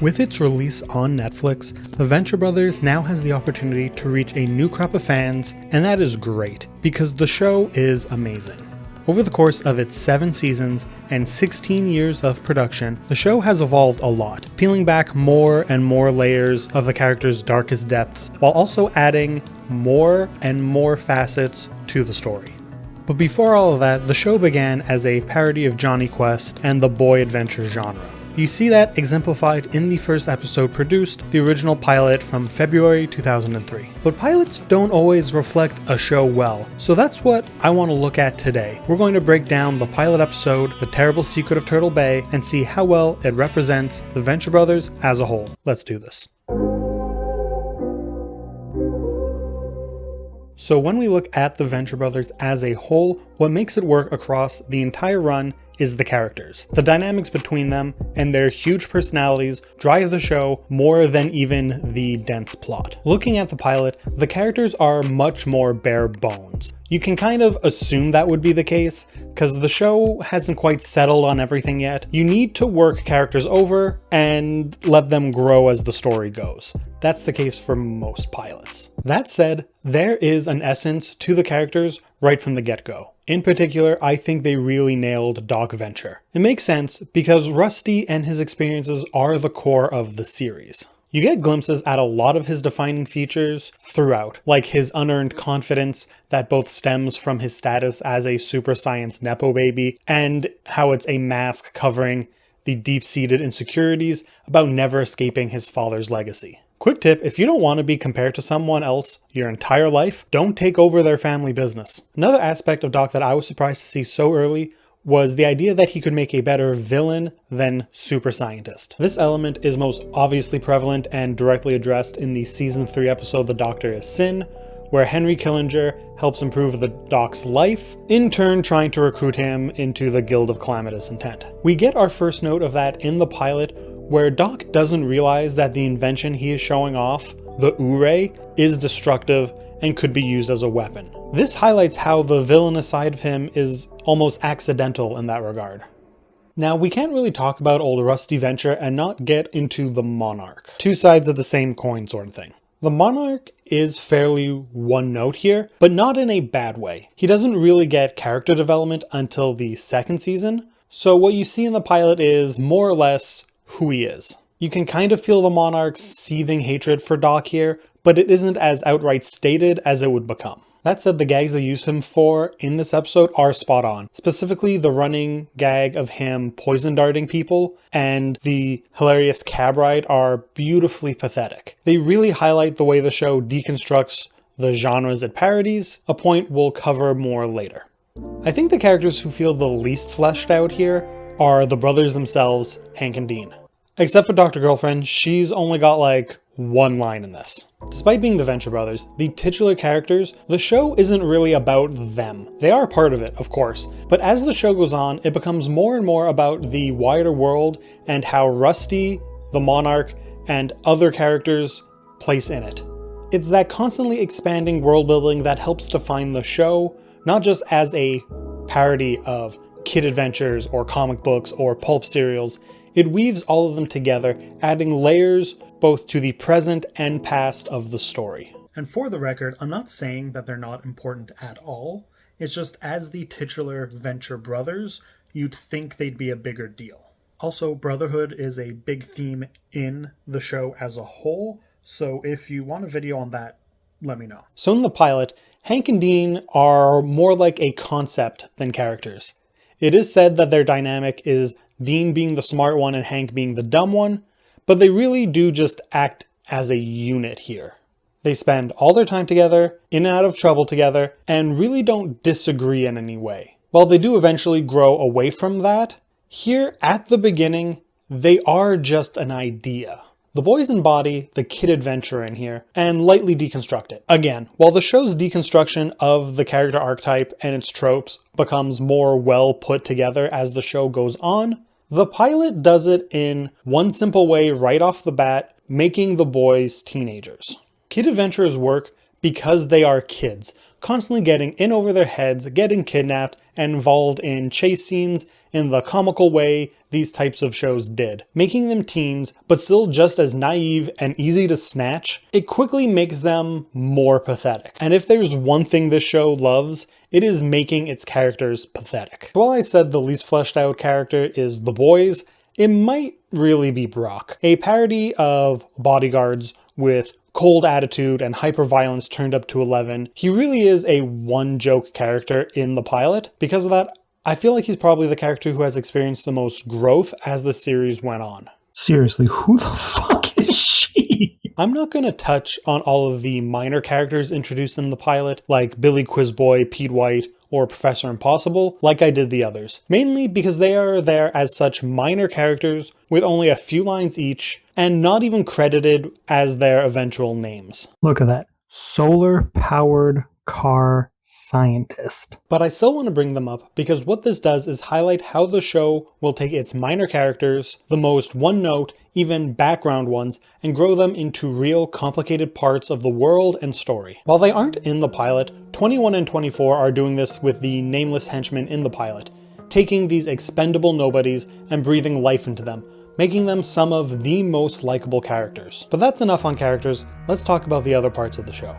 With its release on Netflix, the Venture Brothers now has the opportunity to reach a new crop of fans, and that is great, because the show is amazing. Over the course of its 7 seasons and 16 years of production, the show has evolved a lot, peeling back more and more layers of the characters' darkest depths, while also adding more and more facets to the story. But before all of that, the show began as a parody of Johnny Quest and the boy adventure genre. You see that exemplified in the first episode produced, the original pilot from February 2003. But pilots don't always reflect a show well, so that's what I want to look at today. We're going to break down the pilot episode, The Terrible Secret of Turtle Bay, and see how well it represents the Venture Brothers as a whole. Let's do this. So when we look at the Venture Brothers as a whole, what makes it work across the entire run is the characters. The dynamics between them and their huge personalities drive the show more than even the dense plot. Looking at the pilot, the characters are much more bare bones. You can kind of assume that would be the case, because the show hasn't quite settled on everything yet. You need to work characters over and let them grow as the story goes. That's the case for most pilots. That said, there is an essence to the characters right from the get-go. In particular, I think they really nailed Doc Venture. It makes sense because Rusty and his experiences are the core of the series. You get glimpses at a lot of his defining features throughout, like his unearned confidence that both stems from his status as a super science nepo baby, and how it's a mask covering the deep-seated insecurities about never escaping his father's legacy. Quick tip, if you don't want to be compared to someone else your entire life, don't take over their family business. Another aspect of Doc that I was surprised to see so early was the idea that he could make a better villain than super scientist. This element is most obviously prevalent and directly addressed in the season 3 episode The Doctor is Sin, where Henry Killinger helps improve the Doc's life, in turn trying to recruit him into the Guild of Calamitous Intent. We get our first note of that in the pilot, where Doc doesn't realize that the invention he is showing off, the U-Ray, is destructive and could be used as a weapon. This highlights how the villainous side of him is almost accidental in that regard. Now, we can't really talk about old Rusty Venture and not get into the Monarch. Two sides of the same coin sort of thing. The Monarch is fairly one note here, but not in a bad way. He doesn't really get character development until the second season, so what you see in the pilot is more or less who he is. You can kind of feel the Monarch's seething hatred for Doc here, but it isn't as outright stated as it would become. That said, the gags they use him for in this episode are spot on. Specifically, the running gag of him poison darting people and the hilarious cab ride are beautifully pathetic. They really highlight the way the show deconstructs the genres it parodies, a point we'll cover more later. I think the characters who feel the least fleshed out here are the brothers themselves, Hank and Dean. Except for Dr. Girlfriend, she's only got like one line in this. Despite being the Venture Brothers, the titular characters, the show isn't really about them. They are part of it, of course, but as the show goes on, it becomes more and more about the wider world and how Rusty, the Monarch, and other characters place in it. It's that constantly expanding world building that helps define the show, not just as a parody of kid adventures or comic books or pulp serials. It weaves all of them together, adding layers both to the present and past of the story. And for the record, I'm not saying that they're not important at all. It's just as the titular Venture Brothers, you'd think they'd be a bigger deal. Also, brotherhood is a big theme in the show as a whole, so if you want a video on that, let me know. So in the pilot, Hank and Dean are more like a concept than characters. It is said that their dynamic is Dean being the smart one and Hank being the dumb one, but they really do just act as a unit here. They spend all their time together, in and out of trouble together, and really don't disagree in any way. While they do eventually grow away from that, here at the beginning, they are just an idea. The boys embody the kid adventure in here and lightly deconstruct it. Again, while the show's deconstruction of the character archetype and its tropes becomes more well put together as the show goes on, the pilot does it in one simple way right off the bat, making the boys teenagers. Kid adventurers work because they are kids, constantly getting in over their heads, getting kidnapped, and involved in chase scenes in the comical way these types of shows did. Making them teens, but still just as naive and easy to snatch, it quickly makes them more pathetic. And if there's one thing this show loves, it is making its characters pathetic. While I said the least fleshed out character is the boys, it might really be Brock, a parody of bodyguards with cold attitude and hyper-violence turned up to 11. He really is a one-joke character in the pilot. Because of that, I feel like he's probably the character who has experienced the most growth as the series went on. Seriously, who the fuck is she? I'm not going to touch on all of the minor characters introduced in the pilot, like Billy Quizboy, Pete White, or Professor Impossible, like I did the others. Mainly because they are there as such minor characters with only a few lines each, and not even credited as their eventual names. Look at that. Solar-powered car scientist. But I still want to bring them up because what this does is highlight how the show will take its minor characters, the most one-note, even background ones, and grow them into real complicated parts of the world and story. While they aren't in the pilot, 21 and 24 are doing this with the nameless henchmen in the pilot, taking these expendable nobodies and breathing life into them, making them some of the most likable characters. But that's enough on characters, let's talk about the other parts of the show.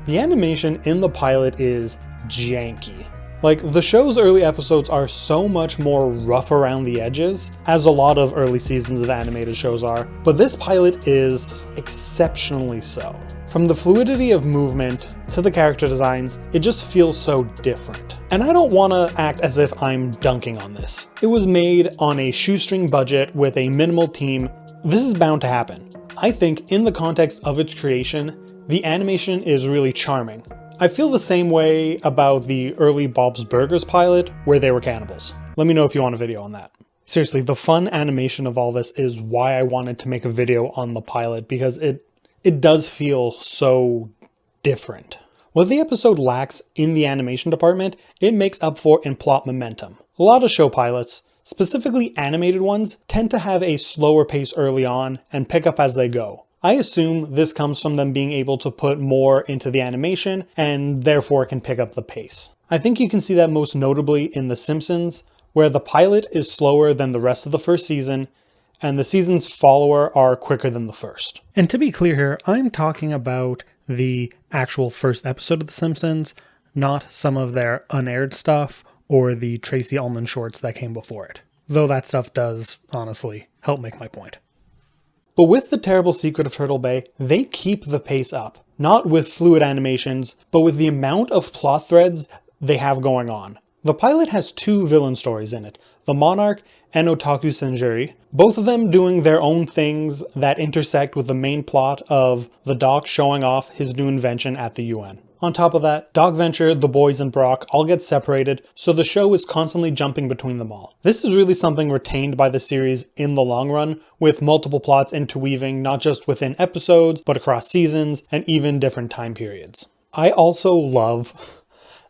The animation in the pilot is janky. Like, the show's early episodes are so much more rough around the edges, as a lot of early seasons of animated shows are, but this pilot is exceptionally so. From the fluidity of movement to the character designs, it just feels so different. And I don't want to act as if I'm dunking on this. It was made on a shoestring budget with a minimal team. This is bound to happen. I think in the context of its creation, the animation is really charming. I feel the same way about the early Bob's Burgers pilot, where they were cannibals. Let me know if you want a video on that. Seriously, the fun animation of all this is why I wanted to make a video on the pilot, because it does feel so different. What the episode lacks in the animation department, it makes up for in plot momentum. A lot of show pilots, specifically animated ones, tend to have a slower pace early on and pick up as they go. I assume this comes from them being able to put more into the animation and therefore can pick up the pace. I think you can see that most notably in The Simpsons, where the pilot is slower than the rest of the first season, and the season's follower are quicker than the first. And to be clear here, I'm talking about the actual first episode of The Simpsons, not some of their unaired stuff or the Tracy Ullman shorts that came before it. Though that stuff does, honestly, help make my point. But with The Terrible Secret of Turtle Bay, they keep the pace up. Not with fluid animations, but with the amount of plot threads they have going on. The pilot has two villain stories in it, the Monarch and Otaku Senjuri, both of them doing their own things that intersect with the main plot of the Doc showing off his new invention at the UN. On top of that, Doc Venture, the boys, and Brock all get separated, so the show is constantly jumping between them all. This is really something retained by the series in the long run, with multiple plots interweaving not just within episodes, but across seasons, and even different time periods. I also love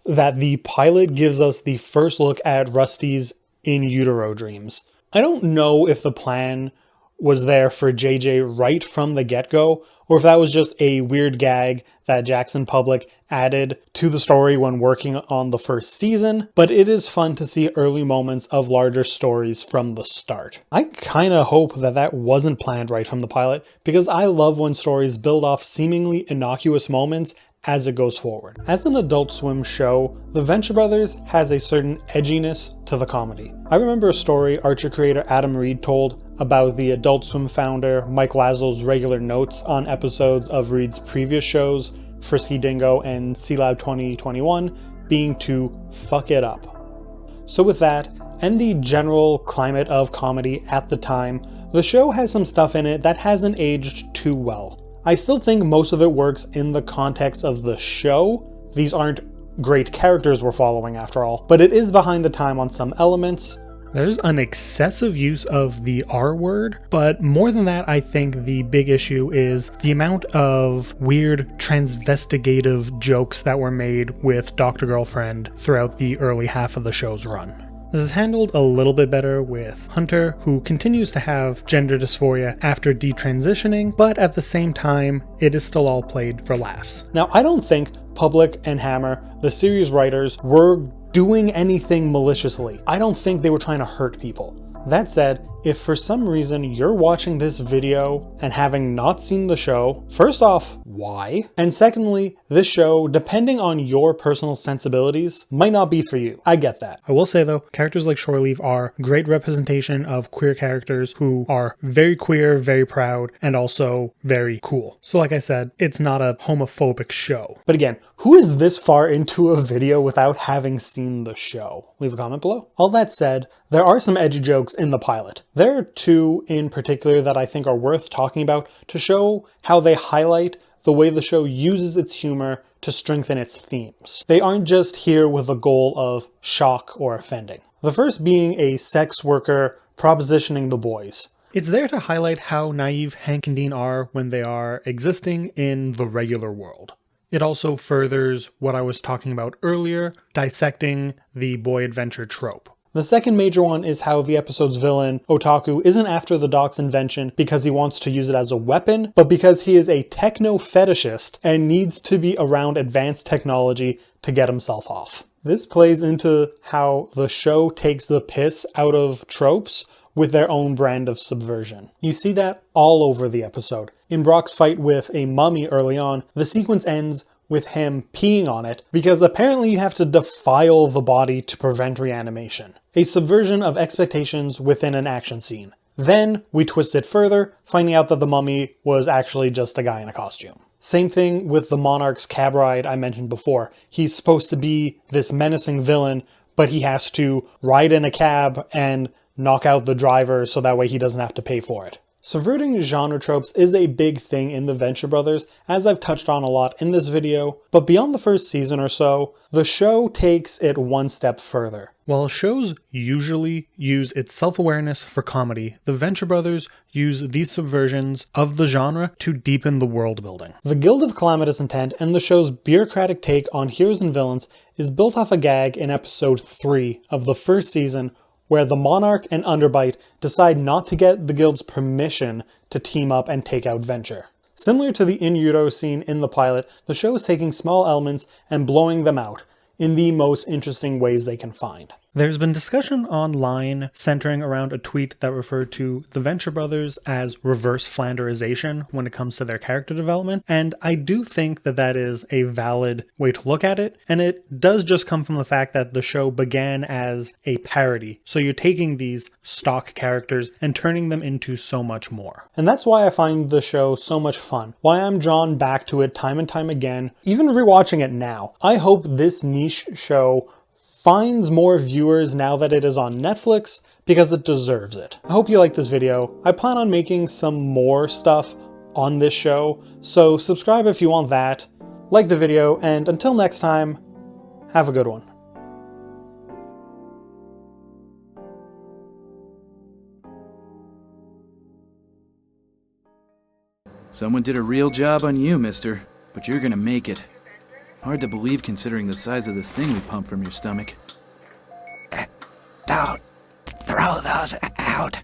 that the pilot gives us the first look at Rusty's in utero dreams. I don't know if the plan was there for JJ right from the get-go, or if that was just a weird gag that Jackson Public added to the story when working on the first season, but it is fun to see early moments of larger stories from the start. I kinda hope that that wasn't planned right from the pilot, because I love when stories build off seemingly innocuous moments as it goes forward. As an Adult Swim show, The Venture Brothers has a certain edginess to the comedy. I remember a story Archer creator Adam Reed told about the Adult Swim founder Mike Laszlo's regular notes on episodes of Reed's previous shows, Frisky Dingo and C-Lab 2021, being to fuck it up. So with that, and the general climate of comedy at the time, the show has some stuff in it that hasn't aged too well. I still think most of it works in the context of the show. These aren't great characters we're following after all, but it is behind the time on some elements. There's an excessive use of the R word, but more than that, I think the big issue is the amount of weird transvestigative jokes that were made with Dr. Girlfriend throughout the early half of the show's run. This is handled a little bit better with Hunter, who continues to have gender dysphoria after detransitioning, but at the same time, it is still all played for laughs. Now, I don't think Public and Hammer, the series writers, were doing anything maliciously. I don't think they were trying to hurt people. That said, if for some reason you're watching this video and having not seen the show, first off, why? And secondly, this show, depending on your personal sensibilities, might not be for you. I get that. I will say though, characters like Shore Leave are great representation of queer characters who are very queer, very proud, and also very cool. So like I said, it's not a homophobic show. But again, who is this far into a video without having seen the show? Leave a comment below. All that said, there are some edgy jokes in the pilot. There are two in particular that I think are worth talking about to show how they highlight the way the show uses its humor to strengthen its themes. They aren't just here with the goal of shock or offending. The first being a sex worker propositioning the boys. It's there to highlight how naive Hank and Dean are when they are existing in the regular world. It also furthers what I was talking about earlier, dissecting the boy adventure trope. The second major one is how the episode's villain, Otaku, isn't after the Doc's invention because he wants to use it as a weapon, but because he is a techno-fetishist and needs to be around advanced technology to get himself off. This plays into how the show takes the piss out of tropes with their own brand of subversion. You see that all over the episode. In Brock's fight with a mummy early on, the sequence ends with him peeing on it because apparently you have to defile the body to prevent reanimation. A subversion of expectations within an action scene. Then we twist it further, finding out that the mummy was actually just a guy in a costume. Same thing with the Monarch's cab ride I mentioned before. He's supposed to be this menacing villain, but he has to ride in a cab and knock out the driver so that way he doesn't have to pay for it. Subverting genre tropes is a big thing in the Venture Brothers, as I've touched on a lot in this video, but beyond the first season or so, the show takes it one step further. While shows usually use its self-awareness for comedy, the Venture Brothers use these subversions of the genre to deepen the world building. The Guild of Calamitous Intent and the show's bureaucratic take on heroes and villains is built off a gag in episode 3 of the first season, where the Monarch and Underbite decide not to get the Guild's permission to team up and take out Venture. Similar to the in utero scene in the pilot, the show is taking small elements and blowing them out in the most interesting ways they can find. There's been discussion online centering around a tweet that referred to the Venture Brothers as reverse Flanderization when it comes to their character development, and I do think that that is a valid way to look at it, and it does just come from the fact that the show began as a parody, so you're taking these stock characters and turning them into so much more. And that's why I find the show so much fun, why I'm drawn back to it time and time again, even rewatching it now. I hope this niche show finds more viewers now that it is on Netflix, because it deserves it. I hope you liked this video. I plan on making some more stuff on this show, so subscribe if you want that, like the video, and until next time, have a good one. Someone did a real job on you, mister, but you're gonna make it. Hard to believe considering the size of this thing we pump from your stomach. Don't throw those out.